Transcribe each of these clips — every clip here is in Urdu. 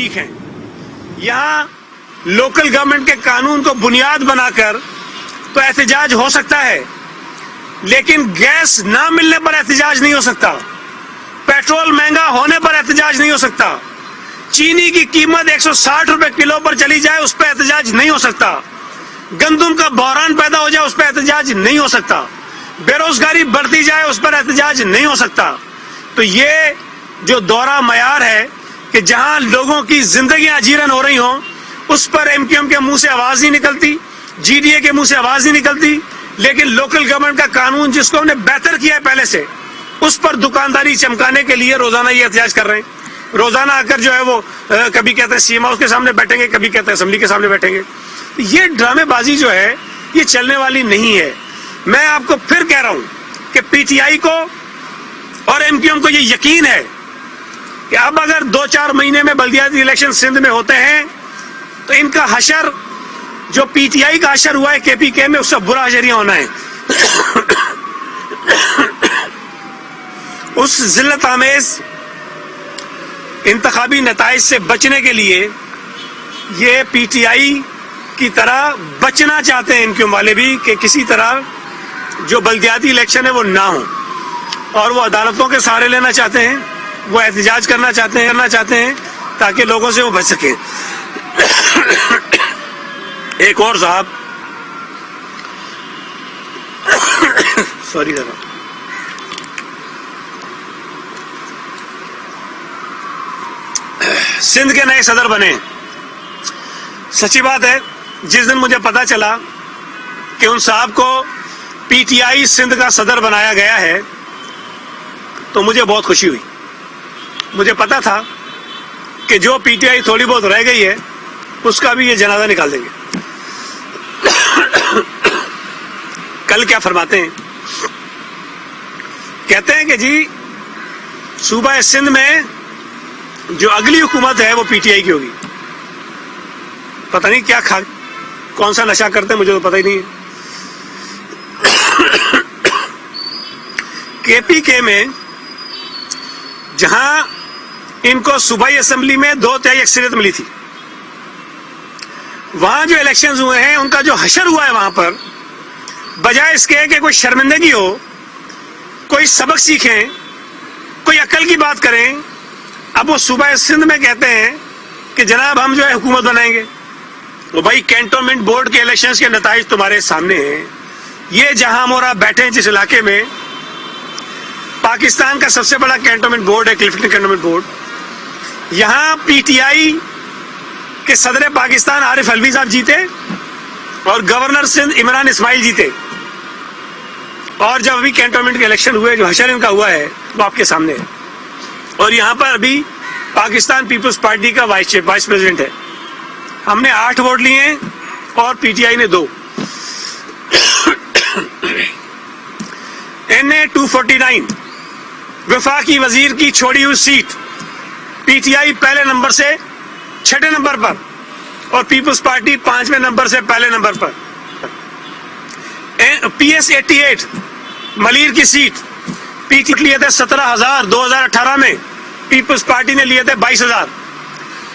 ٹھیک ہے، یہاں لوکل گورنمنٹ کے قانون کو بنیاد بنا کر تو احتجاج ہو سکتا ہے، لیکن گیس نہ ملنے پر احتجاج نہیں ہو سکتا، پیٹرول مہنگا ہونے پر احتجاج نہیں ہو سکتا، چینی کی قیمت 160 روپے کلو پر چلی جائے اس پہ احتجاج نہیں ہو سکتا، گندم کا بحران پیدا ہو جائے اس پہ احتجاج نہیں ہو سکتا، بے روزگاری بڑھتی جائے اس پر احتجاج نہیں ہو سکتا۔ تو یہ جو دورہ معیار ہے کہ جہاں لوگوں کی زندگیاں اجیرن ہو رہی ہوں اس پر ایم کیو ایم کے منہ سے آواز نہیں نکلتی، جی ڈی اے کے منہ سے آواز نہیں نکلتی، لیکن لوکل گورنمنٹ کا قانون جس کو ہم نے بہتر کیا ہے پہلے سے، اس پر دکانداری چمکانے کے لیے روزانہ یہ احتجاج کر رہے ہیں۔ روزانہ آ کر جو ہے وہ کبھی کہتے ہیں سی ایم ہاؤس کے سامنے بیٹھیں گے، کبھی کہتے ہیں اسمبلی کے سامنے بیٹھیں گے۔ یہ ڈرامے بازی جو ہے یہ چلنے والی نہیں ہے۔ میں آپ کو پھر کہہ رہا ہوں کہ پی ٹی آئی کو اور ایم کیو ایم کو یہ یقین ہے کہ اب اگر 2-4 مہینے میں بلدیاتی الیکشن سندھ میں ہوتے ہیں تو ان کا حشر جو پی ٹی آئی کا حشر ہوا ہے کے پی کے میں اس سے برا حشر یہ ہونا ہے۔ اس ذلت آمیز انتخابی نتائج سے بچنے کے لیے یہ پی ٹی آئی کی طرح بچنا چاہتے ہیں ان کے والے بھی کہ کسی طرح جو بلدیاتی الیکشن ہے وہ نہ ہو، اور وہ عدالتوں کے سہارے لینا چاہتے ہیں، وہ احتجاج کرنا چاہتے ہیں تاکہ لوگوں سے وہ بچ سکیں۔ ایک اور صاحب سوری ذرا سندھ کے نئے صدر بنے۔ سچی بات ہے، جس دن مجھے پتا چلا کہ ان صاحب کو پی ٹی آئی سندھ کا صدر بنایا گیا ہے تو مجھے بہت خوشی ہوئی۔ مجھے پتا تھا کہ جو پی ٹی آئی تھوڑی بہت رہ گئی ہے اس کا بھی یہ جنازہ نکال دیں گے۔ کل کیا فرماتے ہیں؟ کہتے ہیں کہ جی صوبہ سندھ میں جو اگلی حکومت ہے وہ پی ٹی آئی کی ہوگی۔ پتہ نہیں کیا کون سا نشہ کرتے ہیں، مجھے تو پتہ ہی نہیں ہے۔ کے پی کے میں جہاں ان کو صوبائی اسمبلی میں 2/3 اکثریت ملی تھی، وہاں جو الیکشنز ہوئے ہیں ان کا جو حشر ہوا ہے وہاں پر، بجائے اس کے کہ کوئی شرمندگی ہو، کوئی سبق سیکھیں، کوئی عقل کی بات کریں، اب وہ صوبہ سندھ میں کہتے ہیں کہ جناب ہم جو ہے حکومت بنائیں گے۔ وہ بھائی کینٹونمنٹ بورڈ کے الیکشنز کے نتائج تمہارے سامنے ہیں۔ یہ جہاں مورا بیٹھے ہیں جس علاقے میں پاکستان کا سب سے بڑا کینٹونمنٹ بورڈ ہے، کلفٹن کینٹونمنٹ بورڈ، یہاں پی ٹی آئی کے صدر پاکستان عارف الوی صاحب جیتے اور گورنر سندھ عمران اسماعیل جیتے، اور جب ابھی کینٹونمنٹ کے الیکشن ہوئے جو حشر ان کا ہوا ہے وہ آپ کے سامنے ہے۔ اور یہاں پر ابھی پاکستان پیپلز پارٹی کا وائس پریزیڈنٹ ہے۔ ہم نے 8 ووٹ لیے ہیں اور پی ٹی آئی نے 2۔ NA 249 وفاقی وزیر کی چھوڑی ہوئی سیٹ، پی ٹی آئی پہلے نمبر سے 6 نمبر پر اور پیپلز پارٹی 5ویں نمبر سے پہلے نمبر پر۔ PS 88 ملیر کی سیٹ، پی ٹی لیے تھے 17,000 2018 میں، پیپلز پارٹی نے لیے تھے 22,000،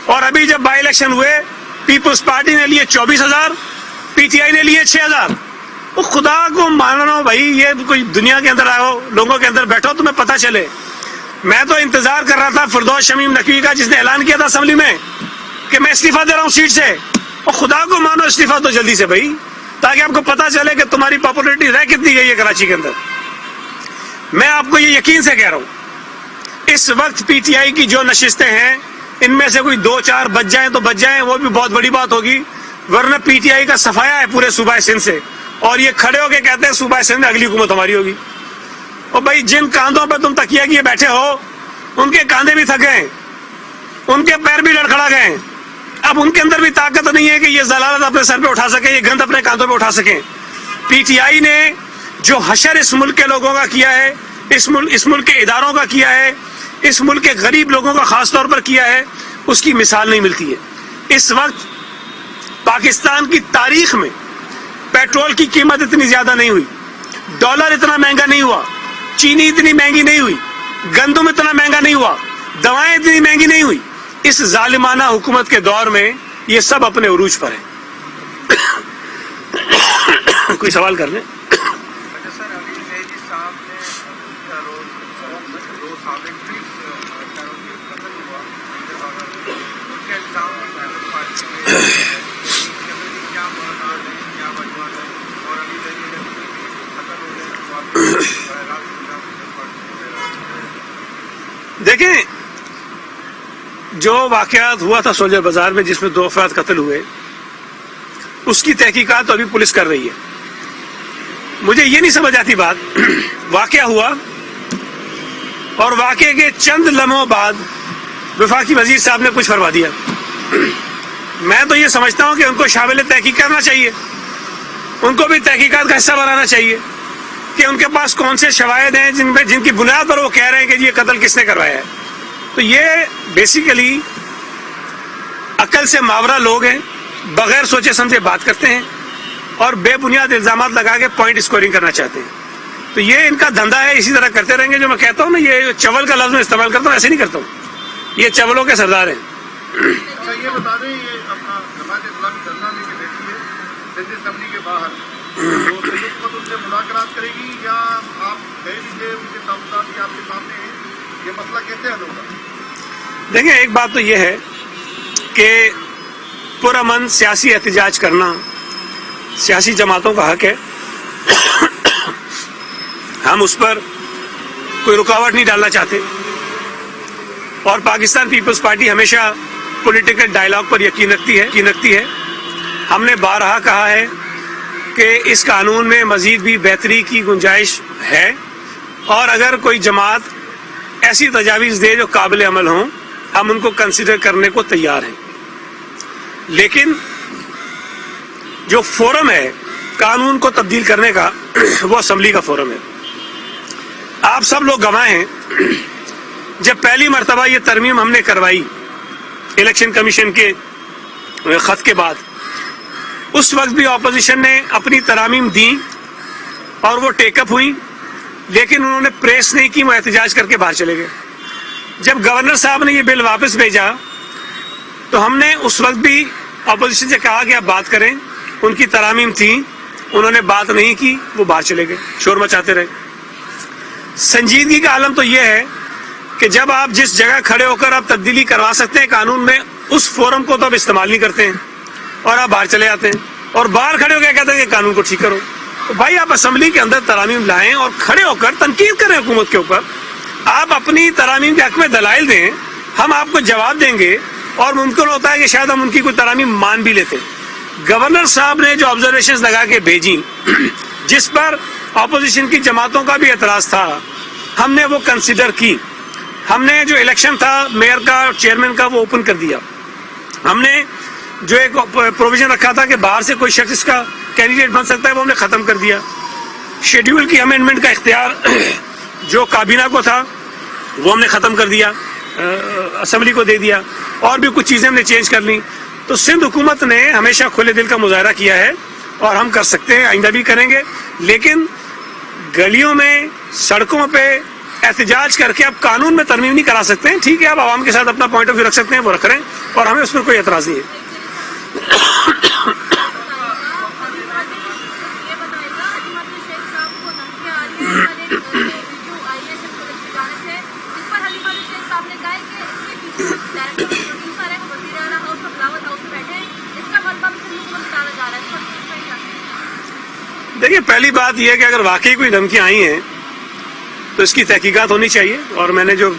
اور ابھی جب بائی الیکشن ہوئے پیپلز پارٹی نے لیے 24,000، پی ٹی آئی نے لیے 6,000۔ وہ خدا کو مانو بھائی، یہ کوئی دنیا کے اندر آؤ، لوگوں کے اندر بیٹھو تمہیں پتہ چلے۔ میں تو انتظار کر رہا تھا فردوس شمیم نقوی کا، جس نے اعلان کیا تھا اسمبلی میں کہ میں استعفیٰ دے رہا ہوں سیٹ سے۔ اور خدا کو مانو استعفیٰ تو جلدی سے بھائی، تاکہ آپ کو پتہ چلے کہ تمہاری پاپولیرٹی رہ کتنی گئی ہے کراچی کے اندر۔ میں آپ کو یہ یقین سے کہہ رہا ہوں، اس وقت پی ٹی آئی کی جو نشستیں ہیں ان میں سے کوئی 2-4 بچ جائیں تو بچ جائیں، وہ بھی بہت بڑی بات ہوگی، ورنہ پی ٹی آئی کا صفایا ہے پورے صوبہ سندھ سے، اور یہ کھڑے ہو کے کہتے ہیں صوبہ سندھ میں اگلی حکومت ہماری ہوگی۔ اور بھائی جن کاندھوں پہ تم تکیہ کیے بیٹھے ہو ان کے کاندھے بھی تھک گئے، ان کے پیر بھی لڑکھڑا گئے، اب ان کے اندر بھی طاقت نہیں ہے کہ یہ ضلالت اپنے سر پہ اٹھا سکیں، یہ گند اپنے کاندھوں پہ اٹھا سکیں۔ پی ٹی آئی نے جو حشر اس ملک کے لوگوں کا کیا ہے، اس ملک کے اداروں کا کیا ہے، اس ملک کے غریب لوگوں کا خاص طور پر کیا ہے، اس کی مثال نہیں ملتی ہے۔ اس وقت پاکستان کی تاریخ میں پیٹرول کی قیمت اتنی زیادہ نہیں ہوئی، ڈالر اتنا مہنگا نہیں ہوا، چینی اتنی مہنگی نہیں ہوئی، گندم اتنا مہنگا نہیں ہوا، دوائیں اتنی مہنگی نہیں ہوئی، اس ظالمانہ حکومت کے دور میں یہ سب اپنے عروج پر ہیں. کوئی سوال کر لیں. دیکھیں، جو واقعات ہوا تھا سولجر بازار میں جس میں 2 افراد قتل ہوئے، اس کی تحقیقات ابھی پولیس کر رہی ہے. مجھے یہ نہیں سمجھ آتی بات، واقعہ ہوا اور واقعے کے چند لمحوں بعد وفاقی وزیر صاحب نے کچھ فرما دیا. میں تو یہ سمجھتا ہوں کہ ان کو شامل تحقیق کرنا چاہیے، ان کو بھی تحقیقات کا حصہ بنانا چاہیے کہ ان کے پاس کون سے شواہد ہیں جن کی بنیاد پر وہ کہہ رہے ہیں کہ یہ قتل کس نے کروایا ہے. تو یہ بیسیکلی عقل سے ماورا لوگ ہیں، بغیر سوچے سمجھے بات کرتے ہیں اور بے بنیاد الزامات لگا کے پوائنٹ اسکورنگ کرنا چاہتے ہیں. تو یہ ان کا دھندا ہے، اسی طرح کرتے رہیں گے. جو میں کہتا ہوں نا، یہ چول کا لفظ میں استعمال کرتا ہوں، ایسے نہیں کرتا ہوں. یہ چولوں کے سردار ہیں. اچھا یہ بتا دیں، یہ اپنا جماعت اسلامی دھرنا لے کے بیٹھی ہے جنرل اسمبلی کے باہر، تو حکومت ان سے مذاکرات کرے گی یا آپ کہہ دیجیے ان کے تعلقات آپ کے سامنے ہیں، یہ مسئلہ کیسے حل ہوگا؟ دیکھیں، ایک بات تو یہ ہے کہ پرامن سیاسی احتجاج کرنا سیاسی جماعتوں کا حق ہے. ہم اس پر کوئی رکاوٹ نہیں ڈالنا چاہتے اور پاکستان پیپلز پارٹی ہمیشہ پولیٹیکل ڈائلاگ پر یقین رکھتی ہے. ہم نے بارہا کہا ہے کہ اس قانون میں مزید بھی بہتری کی گنجائش ہے اور اگر کوئی جماعت ایسی تجاویز دے جو قابل عمل ہوں، ہم ان کو کنسیڈر کرنے کو تیار ہیں. لیکن جو فورم ہے قانون کو تبدیل کرنے کا، وہ اسمبلی کا فورم ہے. آپ سب لوگ گواہ ہیں، جب پہلی مرتبہ یہ ترمیم ہم نے کروائی الیکشن کمیشن کے خط کے بعد، اس وقت بھی اپوزیشن نے اپنی ترامیم دیں اور وہ ٹیک اپ ہوئی، لیکن انہوں نے پریس نہیں کی، وہ احتجاج کر کے باہر چلے گئے. جب گورنر صاحب نے یہ بل واپس بھیجا تو ہم نے اس وقت بھی اپوزیشن سے کہا کہ آپ بات کریں. ان کی ترامیم تھیں، انہوں نے بات نہیں کی، وہ باہر چلے گئے، شور مچاتے رہے. سنجیدگی کا عالم تو یہ ہے کہ جب آپ جس جگہ کھڑے ہو کر آپ تبدیلی کروا سکتے ہیں قانون میں، اس فورم کو تو آپ استعمال نہیں کرتے ہیں اور آپ باہر چلے آتے ہیں اور باہر کھڑے ہو کے کہتے ہیں کہ قانون کو ٹھیک کرو. تو بھائی، آپ اسمبلی کے اندر ترامیم لائیں اور کھڑے ہو کر تنقید کریں حکومت کے اوپر. آپ اپنی ترامیم کے حق میں دلائل دیں، ہم آپ کو جواب دیں گے اور ممکن ہوتا ہے کہ شاید ہم ان کی کوئی ترامیم مان بھی لیتے. گورنر صاحب نے جو آبزرویشنز لگا کے بھیجی، جس پر اپوزیشن کی جماعتوں کا بھی اعتراض تھا، ہم نے وہ کنسیڈر کی. ہم نے جو الیکشن تھا میئر کا اور چیئرمین کا، وہ اوپن کر دیا. ہم نے جو ایک پروویژن رکھا تھا کہ باہر سے کوئی شخص اس کا کینڈیڈیٹ بن سکتا ہے، وہ ہم نے ختم کر دیا. شیڈیول کی امینڈمنٹ کا اختیار جو کابینہ کو تھا وہ ہم نے ختم کر دیا، اسمبلی کو دے دیا. اور بھی کچھ چیزیں ہم نے چینج کر لی. تو سندھ حکومت نے ہمیشہ کھلے دل کا مظاہرہ کیا ہے اور ہم کر سکتے ہیں، آئندہ بھی کریں گے. لیکن گلیوں میں، سڑکوں پہ احتجاج کر کے آپ قانون میں ترمیم نہیں کرا سکتے ہیں. ٹھیک ہے، آپ عوام کے ساتھ اپنا پوائنٹ آف ویو رکھ سکتے ہیں، وہ رکھ رہے ہیں اور ہمیں اس پر کوئی اعتراض نہیں ہے. دیکھیے، پہلی بات یہ ہے کہ اگر واقعی کوئی دھمکیاں آئی ہیں تو اس کی تحقیقات ہونی چاہیے. اور میں نے جو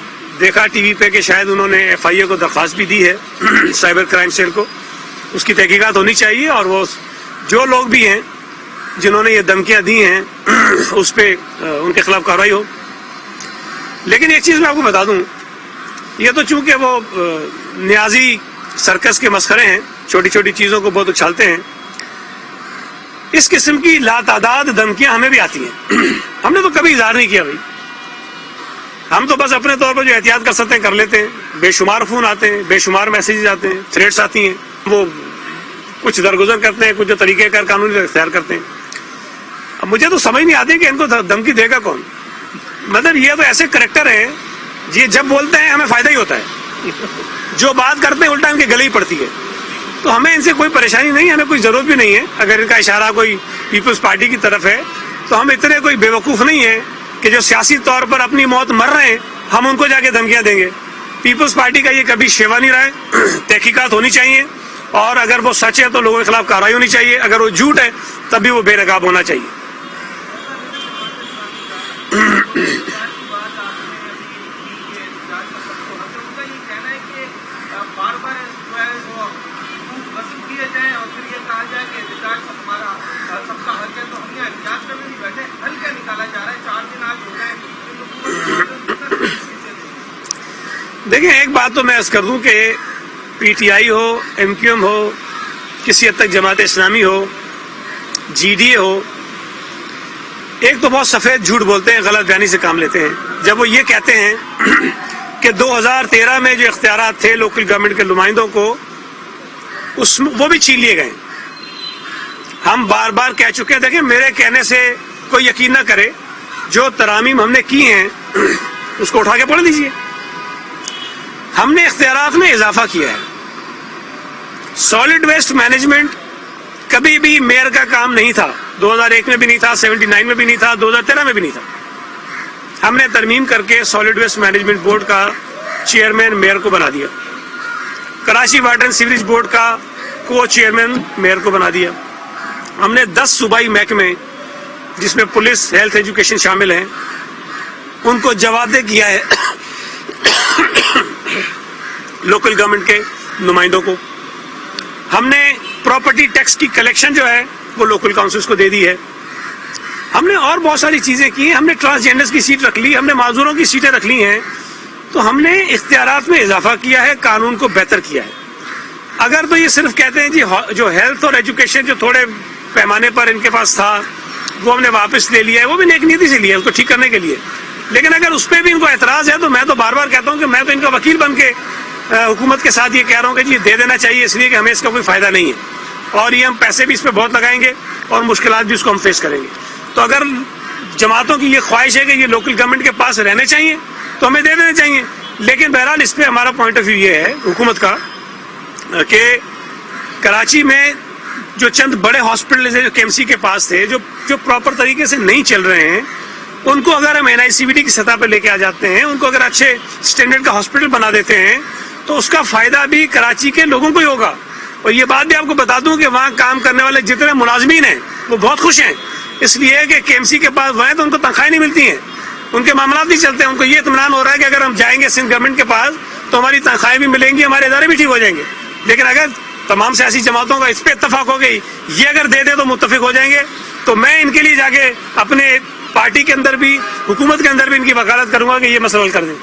دیکھا ٹی وی پہ کہ شاید انہوں نے ایف آئی اے کو درخواست بھی دی ہے سائبر کرائم سیل کو، اس کی تحقیقات ہونی چاہیے اور وہ جو لوگ بھی ہیں جنہوں نے یہ دھمکیاں دی ہیں اس پہ ان کے خلاف کارروائی ہو. لیکن ایک چیز میں آپ کو بتا دوں، یہ تو چونکہ وہ نیازی سرکس کے مسخرے ہیں، چھوٹی چھوٹی چیزوں کو بہت اچھالتے ہیں. اس قسم کی لاتعداد دھمکیاں ہمیں بھی آتی ہیں. ہم نے تو کبھی اظہار نہیں کیا بھائی. ہم تو بس اپنے طور پر جو احتیاط کر سکتے ہیں کر لیتے ہیں. بے شمار فون آتے ہیں، بے شمار میسیجز آتے ہیں، تھریٹس آتی ہیں. وہ کچھ درگزر کرتے ہیں، کچھ جو طریقہ کار قانونی اختیار کرتے ہیں. اب مجھے تو سمجھ نہیں آتی کہ ان کو دھمکی دے گا کون. مطلب یہ تو ایسے کریکٹر ہیں، یہ جب بولتے ہیں ہمیں فائدہ ہی ہوتا ہے. جو بات کرتے ہیں الٹا ان کے گلے ہی پڑتی ہے. تو ہمیں ان سے کوئی پریشانی نہیں ہے, ہمیں کوئی ضرورت بھی نہیں ہے. اگر ان کا اشارہ کوئی پیپلز پارٹی کی طرف ہے تو ہم اتنے کوئی بیوقوف نہیں ہیں کہ جو سیاسی طور پر اپنی موت مر رہے ہیں ہم ان کو جا کے دھمکیاں دیں گے. پیپلز پارٹی کا یہ کبھی شیوا نہیں رہا ہے. تحقیقات ہونی چاہیے, اور اگر وہ سچ ہے تو لوگوں کے خلاف کارروائی ہونی چاہیے, اگر وہ جھوٹ ہے تب بھی وہ بے نقاب ہونا چاہیے. دیکھیں, ایک بات تو میں عرض کر دوں کہ پی ٹی آئی ہو, ایم کیو ایم ہو, کسی حد تک جماعت اسلامی ہو, جی ڈی اے ہو, ایک تو بہت سفید جھوٹ بولتے ہیں, غلط بیانی سے کام لیتے ہیں. جب وہ یہ کہتے ہیں کہ 2013 میں جو اختیارات تھے لوکل گورنمنٹ کے نمائندوں کو وہ بھی چھین لیے گئے. ہم بار بار کہہ چکے ہیں, دیکھیں میرے کہنے سے کوئی یقین نہ کرے, جو ترامیم ہم نے کی ہیں اس کو اٹھا کے پڑھ لیجیے. ہم نے اختیارات میں اضافہ کیا ہے. سالڈ ویسٹ مینجمنٹ کبھی بھی میئر کا کام نہیں تھا, 2001 میں بھی نہیں تھا, 79 میں بھی نہیں تھا, 2013 میں بھی نہیں تھا. ہم نے ترمیم کر کے سالڈ ویسٹ مینجمنٹ بورڈ کا چیئرمین میئر کو بنا دیا. Karachi water and sewerage board کا کو چیئرمین میئر کو بنا دیا. ہم نے 10 صوبائی محکمے جس میں پولیس, ہیلتھ, ایجوکیشن شامل ہیں ان کو جوابدہ کیا ہے لوکل گورنمنٹ کے نمائندوں کو. ہم نے پراپرٹی ٹیکس کی کلیکشن جو ہے وہ لوکل کاؤنسلز کو دے دی ہے. ہم نے اور بہت ساری چیزیں کی. ہم نے ٹرانسجینڈرز کی سیٹ رکھ لی, ہم نے معذوروں کی سیٹیں رکھ لی ہیں. تو ہم نے اختیارات میں اضافہ کیا ہے, قانون کو بہتر کیا ہے. اگر تو یہ صرف کہتے ہیں جی جو ہیلتھ اور ایجوکیشن جو تھوڑے پیمانے پر ان کے پاس تھا وہ ہم نے واپس لے لیا ہے, وہ بھی نیک نیتی سے لیا ہے اس کو ٹھیک کرنے کے لیے. لیکن اگر اس پہ بھی ان کو اعتراض ہے تو میں تو بار بار کہتا ہوں کہ میں تو ان کا وکیل بن کے حکومت کے ساتھ یہ کہہ رہا ہوں کہ جی دے دینا چاہیے, اس لیے کہ ہمیں اس کا کوئی فائدہ نہیں ہے, اور یہ ہم پیسے بھی اس پہ بہت لگائیں گے اور مشکلات بھی اس کو ہم فیس کریں گے. تو اگر جماعتوں کی یہ خواہش ہے کہ یہ لوکل گورنمنٹ کے پاس رہنے چاہیے تو ہمیں دے دینے چاہیے. لیکن بہرحال اس پہ ہمارا پوائنٹ آف ویو یہ ہے حکومت کا کہ کراچی میں جو چند بڑے ہاسپٹل جو کے ایم سی کے پاس تھے جو پراپر طریقے سے نہیں چل رہے ہیں, ان کو اگر ہم این آئی سی بی ڈی کی سطح پہ لے کے آ جاتے ہیں, ان کو اگر اچھے اسٹینڈرڈ کا ہاسپٹل بنا دیتے ہیں تو اس کا فائدہ بھی کراچی کے لوگوں کو ہی ہوگا. اور یہ بات بھی آپ کو بتا دوں کہ وہاں کام کرنے والے جتنے ملازمین ہیں وہ بہت خوش ہیں, اس لیے کہ کے ایم سی کے پاس وہ ہیں تو ان کو تنخواہیں نہیں ملتی ہیں, ان کے معاملات نہیں چلتے ہیں. ان کو یہ اطمینان ہو رہا ہے کہ اگر ہم جائیں گے سندھ گورنمنٹ کے پاس تو ہماری تنخواہیں بھی ملیں گی, ہمارے ادارے بھی ٹھیک ہو جائیں گے. لیکن اگر تمام سیاسی جماعتوں کا اس پہ اتفاق ہو گئی, یہ اگر دے دے تو متفق ہو جائیں گے, تو میں ان کے لیے جا کے اپنے پارٹی کے اندر بھی حکومت کے اندر بھی ان کی وکالت کروں گا کہ یہ مسئلہ حل کر دیں.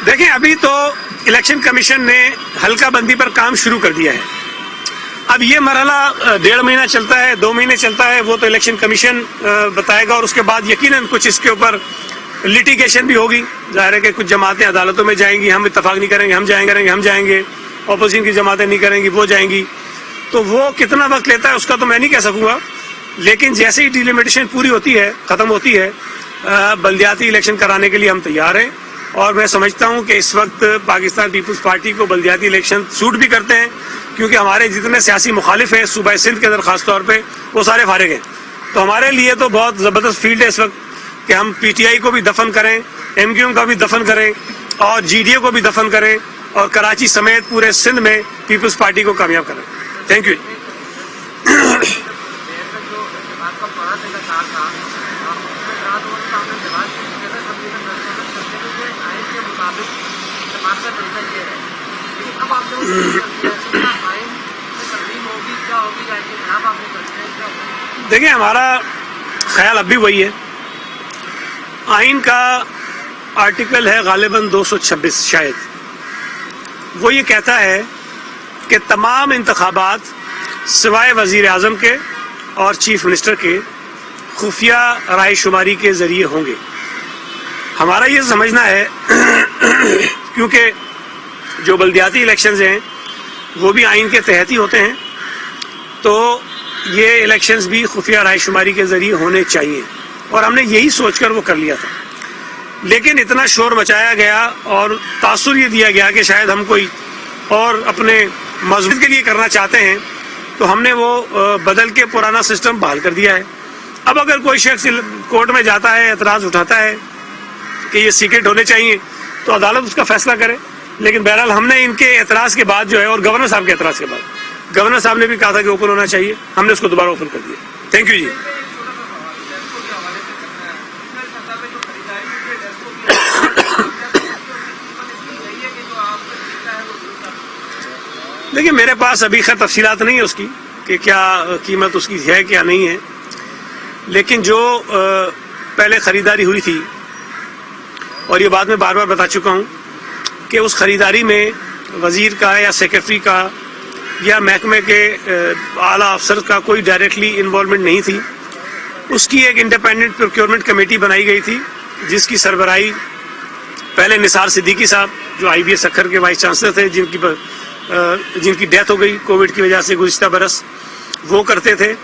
دیکھیں ابھی تو الیکشن کمیشن نے حلقہ بندی پر کام شروع کر دیا ہے. اب یہ مرحلہ 1.5 مہینہ چلتا ہے, 2 مہینے چلتا ہے, وہ تو الیکشن کمیشن بتائے گا, اور اس کے بعد یقیناً کچھ اس کے اوپر لٹیگیشن بھی ہوگی. ظاہر ہے کہ کچھ جماعتیں عدالتوں میں جائیں گی, ہم اتفاق نہیں کریں گے, ہم جائیں گے, اپوزیشن کی جماعتیں نہیں کریں گی, وہ جائیں گی. تو وہ کتنا وقت لیتا ہے اس کا تو میں نہیں کہہ سکوں گا. لیکن جیسے ہی ڈیلیمیٹیشن پوری ہوتی ہے, ختم ہوتی ہے, بلدیاتی الیکشن کرانے کے لیے ہم تیار ہیں. اور میں سمجھتا ہوں کہ اس وقت پاکستان پیپلز پارٹی کو بلدیاتی الیکشن سوٹ بھی کرتے ہیں, کیونکہ ہمارے جتنے سیاسی مخالف ہیں صوبہ سندھ کے اندر خاص طور پہ وہ سارے فارغ ہیں. تو ہمارے لیے تو بہت زبردست فیلڈ ہے اس وقت کہ ہم پی ٹی آئی کو بھی دفن کریں, ایم کیو ایم کا بھی دفن کریں, اور جی ڈی اے کو بھی دفن کریں, اور کراچی سمیت پورے سندھ میں پیپلز پارٹی کو کامیاب کریں. Thank you. دیکھیں ہمارا خیال اب بھی وہی ہے. آئین کا آرٹیکل ہے غالباً 226 شاید, وہ یہ کہتا ہے کہ تمام انتخابات سوائے وزیر اعظم کے اور چیف منسٹر کے خفیہ رائے شماری کے ذریعے ہوں گے. ہمارا یہ سمجھنا ہے کیونکہ جو بلدیاتی الیکشنز ہیں وہ بھی آئین کے تحت ہی ہوتے ہیں, تو یہ الیکشنز بھی خفیہ رائے شماری کے ذریعے ہونے چاہیے، اور ہم نے یہی سوچ کر وہ کر لیا تھا. لیکن اتنا شور مچایا گیا اور تاثر یہ دیا گیا کہ شاید ہم کوئی اور اپنے مضبوط کے لیے کرنا چاہتے ہیں، تو ہم نے وہ بدل کے پرانا سسٹم بحال کر دیا ہے. اب اگر کوئی شخص کورٹ میں جاتا ہے، اعتراض اٹھاتا ہے کہ یہ سیکرٹ ہونے چاہیے، تو عدالت اس کا فیصلہ کرے. لیکن بہرحال ہم نے ان کے اعتراض کے بعد جو ہے، اور گورنر صاحب کے اعتراض کے بعد، گورنر صاحب نے بھی کہا تھا کہ اوپن ہونا چاہیے، ہم نے اس کو دوبارہ اوپن کر دیا. تھینک یو جی. دیکھیے میرے پاس ابھی خیر تفصیلات نہیں ہے اس کی کہ کیا قیمت اس کی ہے کیا نہیں ہے، لیکن جو پہلے خریداری ہوئی تھی، اور یہ بات میں بار بار بتا چکا ہوں کہ اس خریداری میں وزیر کا یا سیکرٹری کا یا محکمے کے اعلیٰ افسر کا کوئی ڈائریکٹلی انوالومنٹ نہیں تھی. اس کی ایک انڈیپینڈنٹ پروکیورمنٹ کمیٹی بنائی گئی تھی، جس کی سربراہی پہلے نثار صدیقی صاحب جو آئی بی ایس اکھر کے وائس چانسلر تھے، جن کی ڈیتھ ہو گئی کووڈ کی وجہ سے گزشتہ برس، وہ کرتے تھے،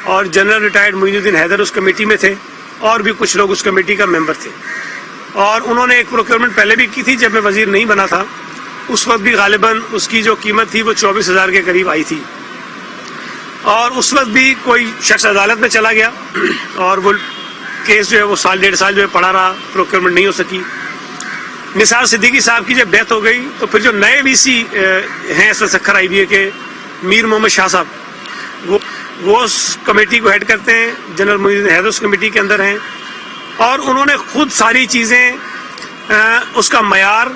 اور جنرل ریٹائرڈ معین الدین حیدر اس کمیٹی میں تھے، اور بھی کچھ لوگ اس کمیٹی کا ممبر تھے. اور انہوں نے ایک پروکیورمنٹ پہلے بھی کی تھی جب میں وزیر نہیں بنا تھا. اس وقت بھی غالباً اس کی جو قیمت تھی وہ 24,000 کے قریب آئی تھی، اور اس وقت بھی کوئی شخص عدالت میں چلا گیا اور وہ کیس جو ہے وہ سال ڈیڑھ سال جو ہے پڑا رہا، پروکیورمنٹ نہیں ہو سکی. نثار صدیقی صاحب کی جب ڈیتھ ہو گئی تو پھر جو نئے وی سی ہیں اس سکھر آئی بی اے کے، میر محمد شاہ صاحب، وہ اس کمیٹی کو ہیڈ کرتے ہیں. جنرل معین الدین حیدر اس کمیٹی کے اندر ہیں، اور انہوں نے خود ساری چیزیں، اس کا معیار،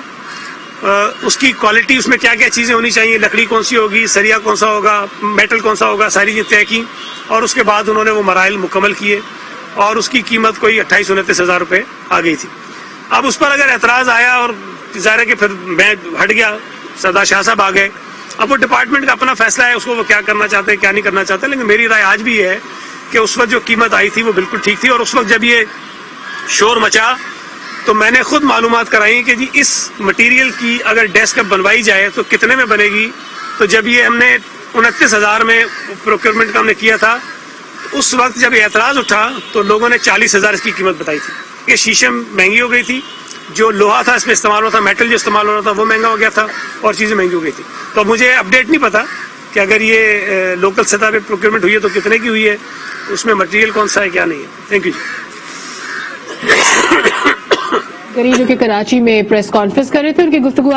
اس کی کوالٹی، اس میں کیا کیا چیزیں ہونی چاہیے، لکڑی کون سی ہوگی، سریا کون سا ہوگا، میٹل کون سا ہوگا، ساری چیزیں طے کی. اور اس کے بعد انہوں نے وہ مراحل مکمل کیے، اور اس کی قیمت کوئی 28-29,000 روپے آ گئی تھی. اب اس پر اگر اعتراض آیا، اور ظاہر ہے کہ پھر میں ہٹ گیا، سردار شاہ صاحب آ گئے. اب وہ ڈپارٹمنٹ کا اپنا فیصلہ ہے، اس کو وہ کیا کرنا چاہتے ہیں کیا نہیں کرنا چاہتے. لیکن میری رائے آج بھی ہے کہ اس وقت جو قیمت آئی تھی وہ بالکل ٹھیک تھی. اور اس وقت جب یہ شور مچا تو میں نے خود معلومات کرائی کہ جی اس مٹیریل کی اگر ڈیسک بنوائی جائے تو کتنے میں بنے گی. تو جب یہ ہم نے 29,000 میں پروکیورمنٹ کا ہم نے کیا تھا، اس وقت جب اعتراض اٹھا تو لوگوں نے 40,000 اس کی قیمت بتائی تھی. یہ شیشم مہنگی ہو گئی تھی، جو لوہا تھا اس میں استعمال ہوتا تھا، میٹل جو استعمال ہو رہا تھا وہ مہنگا ہو گیا تھا، اور چیزیں مہنگی ہو گئی تھی. تو مجھے اپڈیٹ نہیں پتا کہ اگر یہ لوکل سطح پہ پروکیورمنٹ ہوئی ہے تو کتنے کی ہوئی ہے، اس میں مٹیریل کون سا ہے کیا نہیں ہے. تھینک یو جی. جو کہ کراچی میں پریس کانفرنس کر رہے تھے، ان کی گفتگو